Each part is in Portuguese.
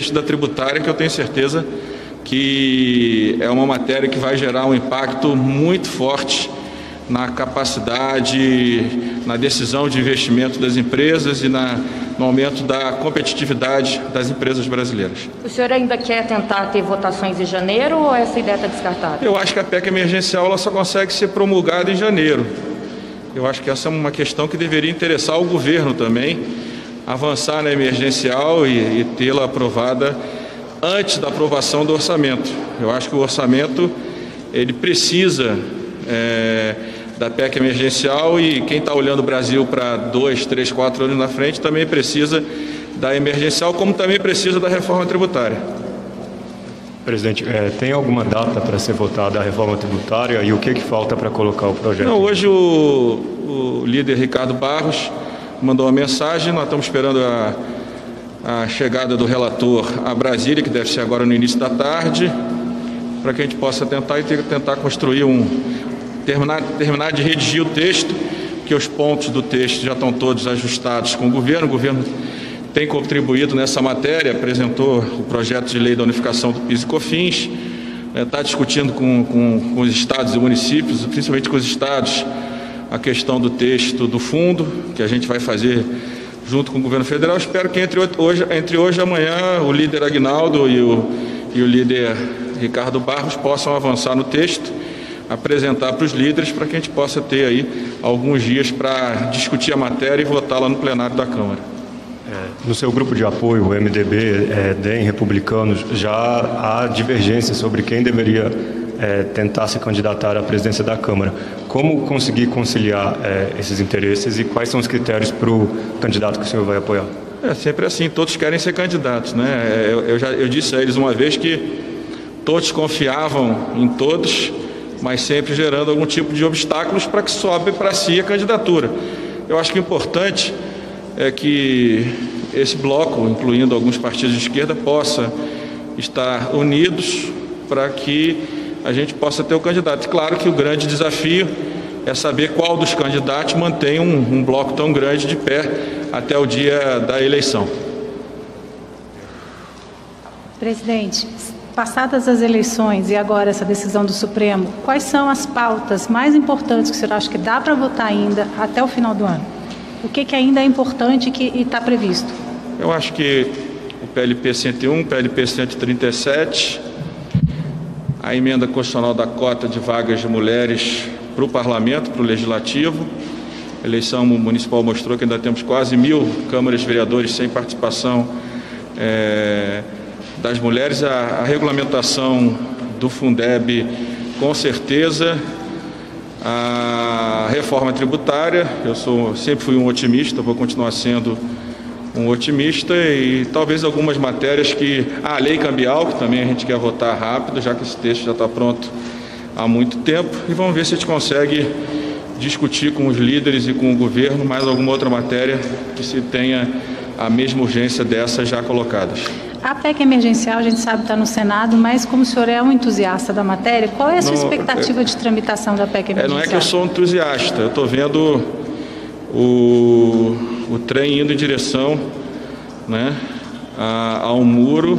da tributária, que eu tenho certeza que é uma matéria que vai gerar um impacto muito forte na capacidade, na decisão de investimento das empresas e no aumento da competitividade das empresas brasileiras. O senhor ainda quer tentar ter votações em janeiro ou essa ideia está descartada? Eu acho que a PEC emergencial ela só consegue ser promulgada em janeiro. Eu acho que essa é uma questão que deveria interessar o governo também, avançar na emergencial e tê-la aprovada antes da aprovação do orçamento. Eu acho que o orçamento ele precisa da PEC emergencial e quem está olhando o Brasil para 2, 3, 4 anos na frente também precisa da emergencial, como também precisa da reforma tributária. Presidente, tem alguma data para ser votada a reforma tributária e o que falta para colocar o projeto? Não, hoje o líder Ricardo Barros mandou uma mensagem, nós estamos esperando a chegada do relator a Brasília, que deve ser agora no início da tarde, para que a gente possa tentar construir terminar de redigir o texto, que os pontos do texto já estão todos ajustados com o governo tem contribuído nessa matéria, apresentou o projeto de lei da unificação do PIS e COFINS, está discutindo com os estados e municípios, principalmente com os estados, a questão do texto do fundo, que a gente vai fazer junto com o governo federal. Espero que entre hoje e amanhã o líder Aguinaldo e o líder Ricardo Barros possam avançar no texto, apresentar para os líderes, para que a gente possa ter aí alguns dias para discutir a matéria e votá-la no plenário da Câmara. No seu grupo de apoio, o MDB, DEM, Republicanos, já há divergência sobre quem deveria tentar se candidatar à presidência da Câmara. Como conseguir conciliar esses interesses e quais são os critérios para o candidato que o senhor vai apoiar? É sempre assim, todos querem ser candidatos, né? Eu disse a eles uma vez que todos confiavam em todos, mas sempre gerando algum tipo de obstáculos para que sobe para si a candidatura. Eu acho que o importante é que esse bloco, incluindo alguns partidos de esquerda, possa estar unidos para que a gente possa ter o candidato. Claro que o grande desafio é saber qual dos candidatos mantém um bloco tão grande de pé até o dia da eleição. Presidente, passadas as eleições e agora essa decisão do Supremo, quais são as pautas mais importantes que o senhor acha que dá para votar ainda até o final do ano? O que ainda é importante e está previsto? Eu acho que o PLP 101, o PLP 137, a emenda constitucional da cota de vagas de mulheres para o Parlamento, para o Legislativo. A eleição municipal mostrou que ainda temos quase 1.000 câmaras de vereadores sem participação das mulheres. A regulamentação do Fundeb, com certeza. A reforma tributária, sempre fui um otimista, vou continuar sendo um otimista, e talvez algumas matérias a lei cambial, que também a gente quer votar rápido, já que esse texto já está pronto há muito tempo, e vamos ver se a gente consegue discutir com os líderes e com o governo mais alguma outra matéria que se tenha a mesma urgência dessas já colocadas. A PEC emergencial, a gente sabe, está no Senado, mas como o senhor é um entusiasta da matéria, qual é a sua expectativa de tramitação da PEC emergencial? Não é que eu sou um entusiasta, eu estou vendo o trem indo em direção, né, a um muro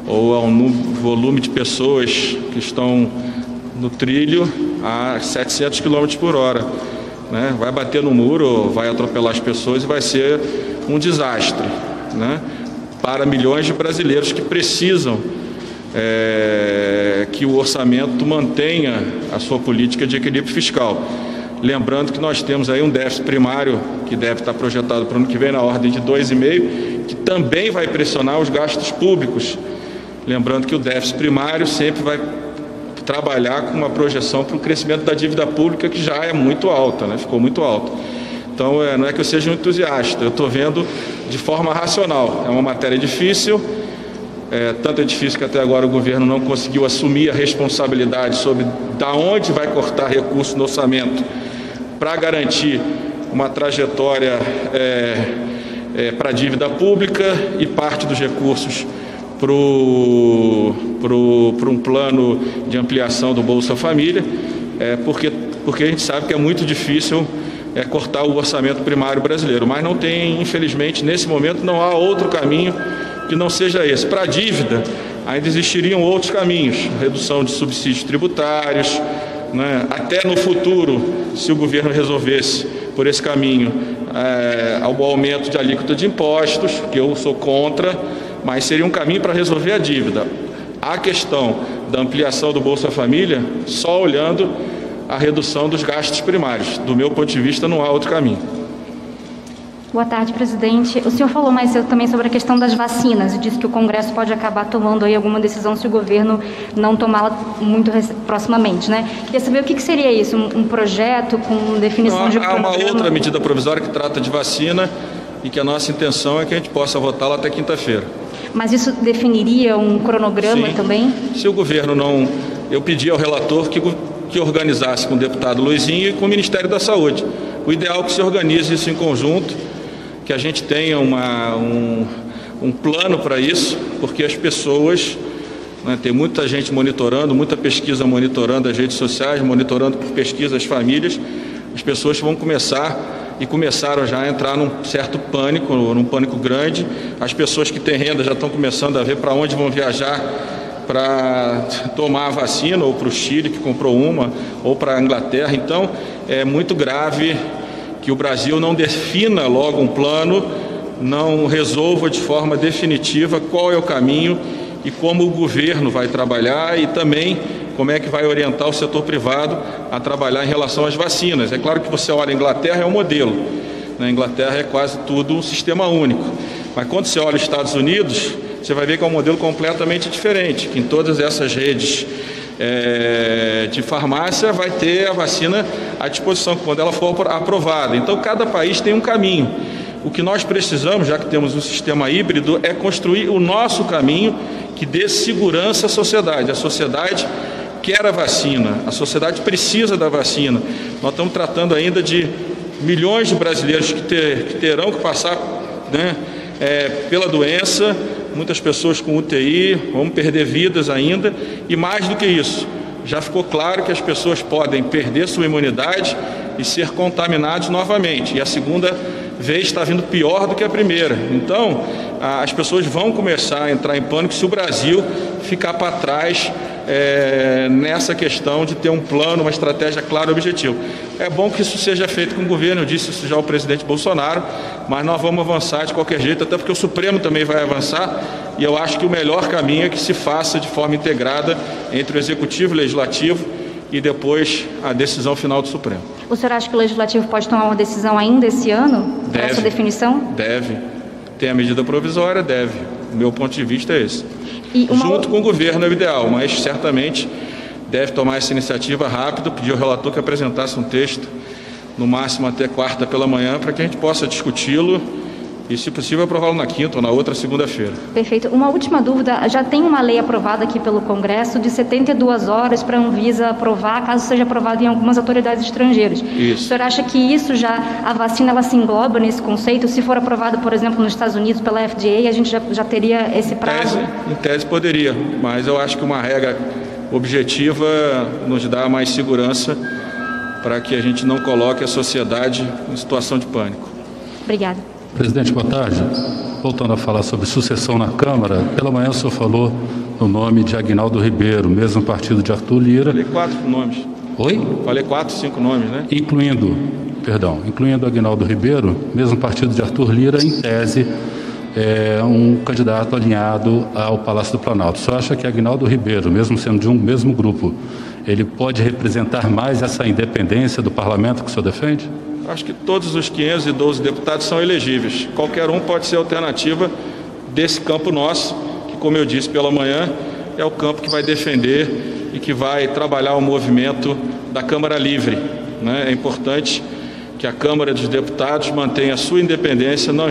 ou a um volume de pessoas que estão no trilho a 700 km por hora. Né? Vai bater no muro, vai atropelar as pessoas e vai ser um desastre, né, para milhões de brasileiros que precisam que o orçamento mantenha a sua política de equilíbrio fiscal. Lembrando que nós temos aí um déficit primário que deve estar projetado para o ano que vem na ordem de 2,5%, que também vai pressionar os gastos públicos. Lembrando que o déficit primário sempre vai trabalhar com uma projeção para o crescimento da dívida pública, que já é muito alta, né? Ficou muito alta. Então, não é que eu seja um entusiasta, eu estou vendo de forma racional. É uma matéria difícil, tanto é difícil que até agora o governo não conseguiu assumir a responsabilidade sobre da onde vai cortar recursos no orçamento para garantir uma trajetória para a dívida pública e parte dos recursos para um plano de ampliação do Bolsa Família, porque a gente sabe que é muito difícil cortar o orçamento primário brasileiro, mas não tem, infelizmente, nesse momento não há outro caminho que não seja esse. Para a dívida, ainda existiriam outros caminhos, redução de subsídios tributários, né? Até no futuro, se o governo resolvesse por esse caminho, o aumento de alíquota de impostos, que eu sou contra, mas seria um caminho para resolver a dívida. A questão da ampliação do Bolsa Família, só olhando a redução dos gastos primários. Do meu ponto de vista, não há outro caminho. Boa tarde, presidente. O senhor falou mais cedo também sobre a questão das vacinas e disse que o Congresso pode acabar tomando aí alguma decisão se o governo não tomá-la muito proximamente, né? Queria saber o que seria isso, um projeto com definição de cronograma? Há uma outra medida provisória que trata de vacina e que a nossa intenção é que a gente possa votá-la até quinta-feira. Mas isso definiria um cronograma também? Se o governo não... Eu pedi ao relator que organizasse com o deputado Luizinho e com o Ministério da Saúde. O ideal é que se organize isso em conjunto, que a gente tenha um plano para isso, porque as pessoas, né, tem muita gente monitorando, muita pesquisa monitorando as redes sociais, monitorando por pesquisa as famílias, as pessoas vão começar e começaram já a entrar num certo pânico, num pânico grande. As pessoas que têm renda já estão começando a ver para onde vão viajar para tomar a vacina, ou para o Chile, que comprou uma, ou para a Inglaterra. Então, é muito grave que o Brasil não defina logo um plano, não resolva de forma definitiva qual é o caminho e como o governo vai trabalhar e também como é que vai orientar o setor privado a trabalhar em relação às vacinas. É claro que você olha a Inglaterra, é um modelo. Na Inglaterra é quase tudo um sistema único. Mas quando você olha os Estados Unidos, você vai ver que é um modelo completamente diferente, que em todas essas redes de farmácia vai ter a vacina à disposição quando ela for aprovada. Então cada país tem um caminho. O que nós precisamos, já que temos um sistema híbrido, é construir o nosso caminho que dê segurança à sociedade. A sociedade quer a vacina, a sociedade precisa da vacina. Nós estamos tratando ainda de milhões de brasileiros que terão que passar, né, pela doença, muitas pessoas com UTI, vão perder vidas ainda, e mais do que isso, já ficou claro que as pessoas podem perder sua imunidade e ser contaminados novamente, e a segunda vez está vindo pior do que a primeira. Então, as pessoas vão começar a entrar em pânico se o Brasil ficar para trás nessa questão de ter um plano, uma estratégia clara e objetiva. É bom que isso seja feito com o governo, eu disse isso já ao presidente Bolsonaro, mas nós vamos avançar de qualquer jeito, até porque o Supremo também vai avançar, e eu acho que o melhor caminho é que se faça de forma integrada entre o Executivo e o Legislativo e depois a decisão final do Supremo. O senhor acha que o Legislativo pode tomar uma decisão ainda esse ano para essa definição? Deve. Tem a medida provisória? Deve. O meu ponto de vista é esse. Junto com o governo é o ideal, mas certamente deve tomar essa iniciativa rápido, pedir ao relator que apresentasse um texto, no máximo até quarta pela manhã, para que a gente possa discuti-lo e, se possível, aprová-lo na quinta ou na outra segunda-feira. Perfeito. Uma última dúvida, já tem uma lei aprovada aqui pelo Congresso de 72 horas para a Anvisa aprovar, caso seja aprovado em algumas autoridades estrangeiras. Isso. O senhor acha que isso já, a vacina, ela se engloba nesse conceito? Se for aprovado, por exemplo, nos Estados Unidos pela FDA, a gente já teria esse prazo? Em tese poderia, mas eu acho que uma regra objetiva nos dá mais segurança para que a gente não coloque a sociedade em situação de pânico. Obrigada. Presidente, boa tarde. Voltando a falar sobre sucessão na Câmara, pela manhã o senhor falou no nome de Aguinaldo Ribeiro, mesmo partido de Arthur Lira. Falei 4 nomes. Oi? Falei 4, 5 nomes, né? Incluindo Aguinaldo Ribeiro, mesmo partido de Arthur Lira, em tese, um candidato alinhado ao Palácio do Planalto. O senhor acha que Aguinaldo Ribeiro, mesmo sendo de um mesmo grupo, ele pode representar mais essa independência do parlamento que o senhor defende? Acho que todos os 512 deputados são elegíveis. Qualquer um pode ser alternativa desse campo nosso, que, como eu disse pela manhã, é o campo que vai defender e que vai trabalhar o movimento da Câmara Livre, né? É importante que a Câmara dos Deputados mantenha a sua independência, não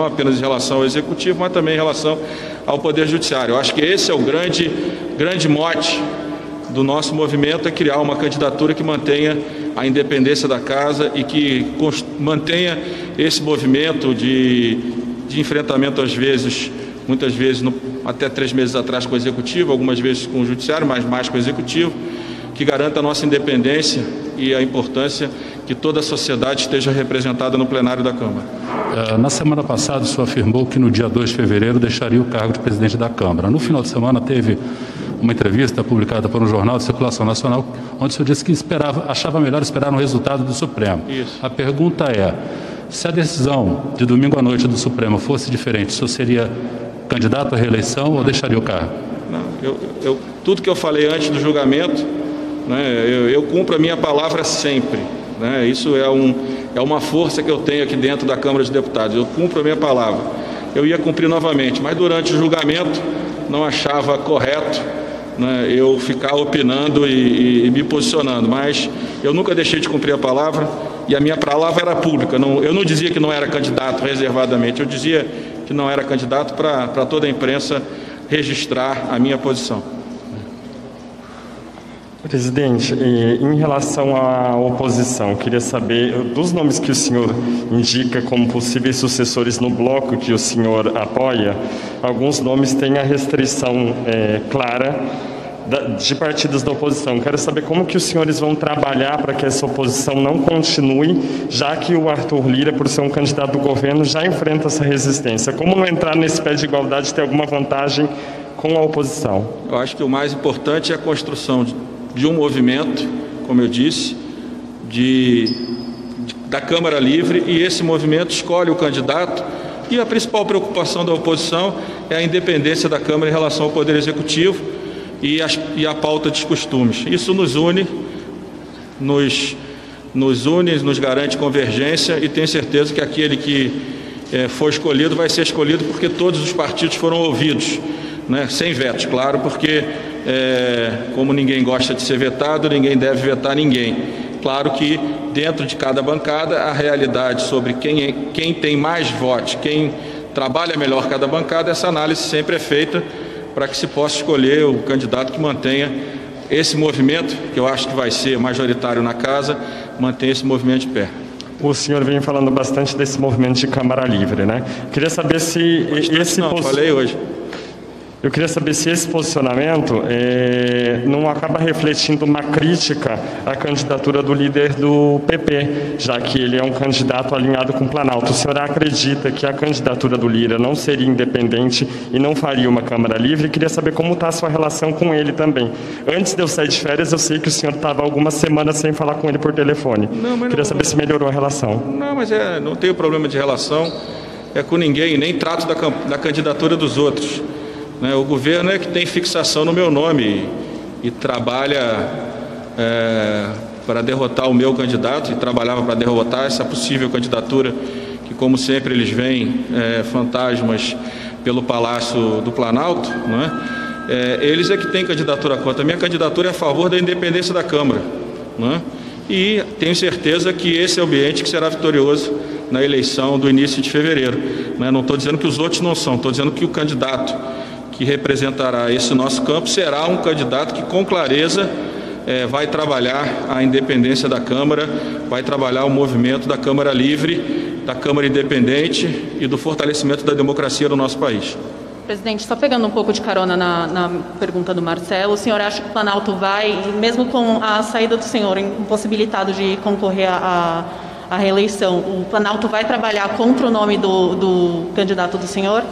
apenas em relação ao Executivo, mas também em relação ao Poder Judiciário. Eu acho que esse é o grande mote do nosso movimento, é criar uma candidatura que mantenha a independência da Casa e que mantenha esse movimento de enfrentamento, às vezes, muitas vezes, até 3 meses atrás com o Executivo, algumas vezes com o Judiciário, mas mais com o Executivo, que garanta a nossa independência e a importância que toda a sociedade esteja representada no plenário da Câmara. Na semana passada, o senhor afirmou que no dia 2 de fevereiro deixaria o cargo de presidente da Câmara. No final de semana teve uma entrevista publicada por um jornal de circulação nacional, onde o senhor disse que achava melhor esperar um resultado do Supremo. Isso. A pergunta é, se a decisão de domingo à noite do Supremo fosse diferente, o senhor seria candidato à reeleição ou deixaria o cargo? Não, tudo que eu falei antes do julgamento, né, eu cumpro a minha palavra sempre. Né, isso é uma força que eu tenho aqui dentro da Câmara de Deputados. Eu cumpro a minha palavra. Eu ia cumprir novamente, mas durante o julgamento não achava correto, né, eu ficar opinando e me posicionando. Mas eu nunca deixei de cumprir a palavra e a minha palavra era pública. Eu não dizia que não era candidato reservadamente, eu dizia que não era candidato para toda a imprensa registrar a minha posição. Presidente, em relação à oposição, queria saber dos nomes que o senhor indica como possíveis sucessores no bloco que o senhor apoia. Alguns nomes têm a restrição clara de partidos da oposição. Quero saber como que os senhores vão trabalhar para que essa oposição não continue, já que o Arthur Lira, por ser um candidato do governo, já enfrenta essa resistência. Como não entrar nesse pé de igualdade e ter alguma vantagem com a oposição? Eu acho que o mais importante é a construção de um movimento, como eu disse, da Câmara Livre, e esse movimento escolhe o candidato, e a principal preocupação da oposição é a independência da Câmara em relação ao Poder Executivo e a pauta dos costumes. Isso nos une, nos garante convergência, e tenho certeza que aquele que for escolhido vai ser escolhido porque todos os partidos foram ouvidos, né, sem vetos, claro, porque como ninguém gosta de ser vetado, ninguém deve vetar ninguém. Claro que dentro de cada bancada a realidade sobre quem tem mais votos, quem trabalha melhor cada bancada, essa análise sempre é feita para que se possa escolher o candidato que mantenha esse movimento, que eu acho que vai ser majoritário na casa, mantenha esse movimento de pé. O senhor vem falando bastante desse movimento de Câmara Livre, né? Queria saber se falei hoje. Eu queria saber se esse posicionamento não acaba refletindo uma crítica à candidatura do líder do PP, já que ele é um candidato alinhado com o Planalto. O senhor acredita que a candidatura do Lira não seria independente e não faria uma Câmara Livre? Queria saber como está a sua relação com ele também. Antes de eu sair de férias, eu sei que o senhor estava algumas semanas sem falar com ele por telefone. Queria saber se melhorou a relação. Não, mas não tenho problema de relação com ninguém, nem trato da candidatura dos outros. O governo é que tem fixação no meu nome e trabalha para derrotar o meu candidato, e trabalhava para derrotar essa possível candidatura que, como sempre, eles veem fantasmas pelo Palácio do Planalto, não é? Eles é que têm candidatura contra. A minha candidatura é a favor da independência da Câmara, não é? E tenho certeza que esse é o ambiente que será vitorioso na eleição do início de fevereiro. Não estou dizendo que os outros não são, estou dizendo que o candidato que representará esse nosso campo será um candidato que, com clareza, vai trabalhar a independência da Câmara, vai trabalhar o movimento da Câmara Livre, da Câmara Independente e do fortalecimento da democracia no nosso país. Presidente, só pegando um pouco de carona na pergunta do Marcelo, o senhor acha que o Planalto vai, mesmo com a saída do senhor impossibilitado de concorrer à reeleição, o Planalto vai trabalhar contra o nome do candidato do senhor?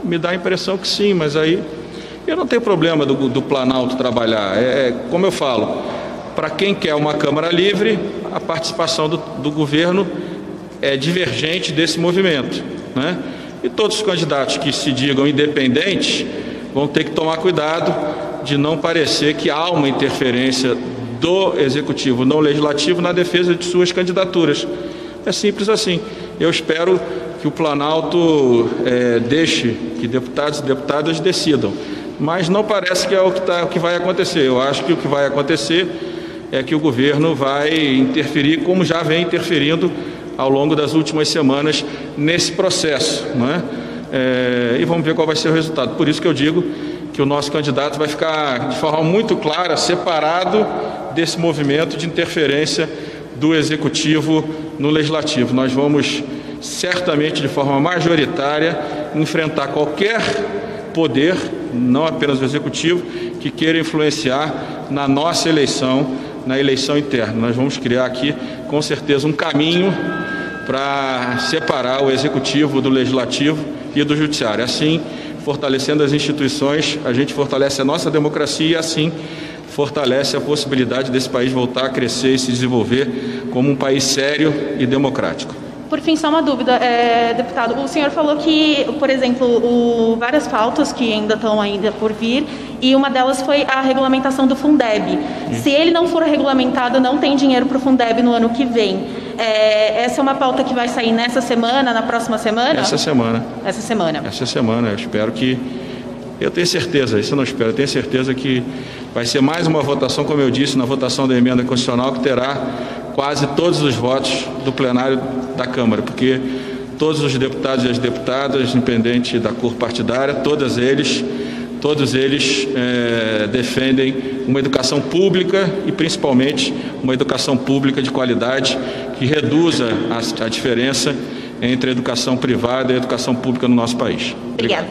Me dá a impressão que sim, mas aí eu não tenho problema do Planalto trabalhar. Como eu falo, para quem quer uma Câmara Livre, a participação do governo é divergente desse movimento, né? E todos os candidatos que se digam independentes vão ter que tomar cuidado de não parecer que há uma interferência do Executivo no Legislativo na defesa de suas candidaturas. É simples assim. Eu espero que o Planalto deixe que deputados e deputadas decidam. Mas não parece que é o que vai acontecer. Eu acho que o que vai acontecer é que o governo vai interferir, como já vem interferindo ao longo das últimas semanas nesse processo, não é? E vamos ver qual vai ser o resultado. Por isso que eu digo que o nosso candidato vai ficar de forma muito clara, separado desse movimento de interferência do Executivo no Legislativo. Nós vamos certamente, de forma majoritária, enfrentar qualquer poder não apenas o Executivo, que queira influenciar na nossa eleição, na eleição interna. Nós vamos criar aqui, com certeza, um caminho para separar o Executivo do Legislativo e do Judiciário. Assim, fortalecendo as instituições, a gente fortalece a nossa democracia e, assim, fortalece a possibilidade desse país voltar a crescer e se desenvolver como um país sério e democrático. Por fim, só uma dúvida, deputado. O senhor falou que, por exemplo, várias pautas que ainda estão por vir, e uma delas foi a regulamentação do Fundeb. Se ele não for regulamentado, não tem dinheiro para o Fundeb no ano que vem. Essa é uma pauta que vai sair nessa semana, na próxima semana? Essa semana. Essa semana. Essa semana. Eu espero que... Eu tenho certeza, isso eu não espero, eu tenho certeza que vai ser mais uma votação, como eu disse, na votação da emenda constitucional, que terá quase todos os votos do plenário da Câmara, porque todos os deputados e as deputadas, independente da cor partidária, todos eles defendem uma educação pública e, principalmente, uma educação pública de qualidade que reduza a diferença entre a educação privada e a educação pública no nosso país. Obrigada.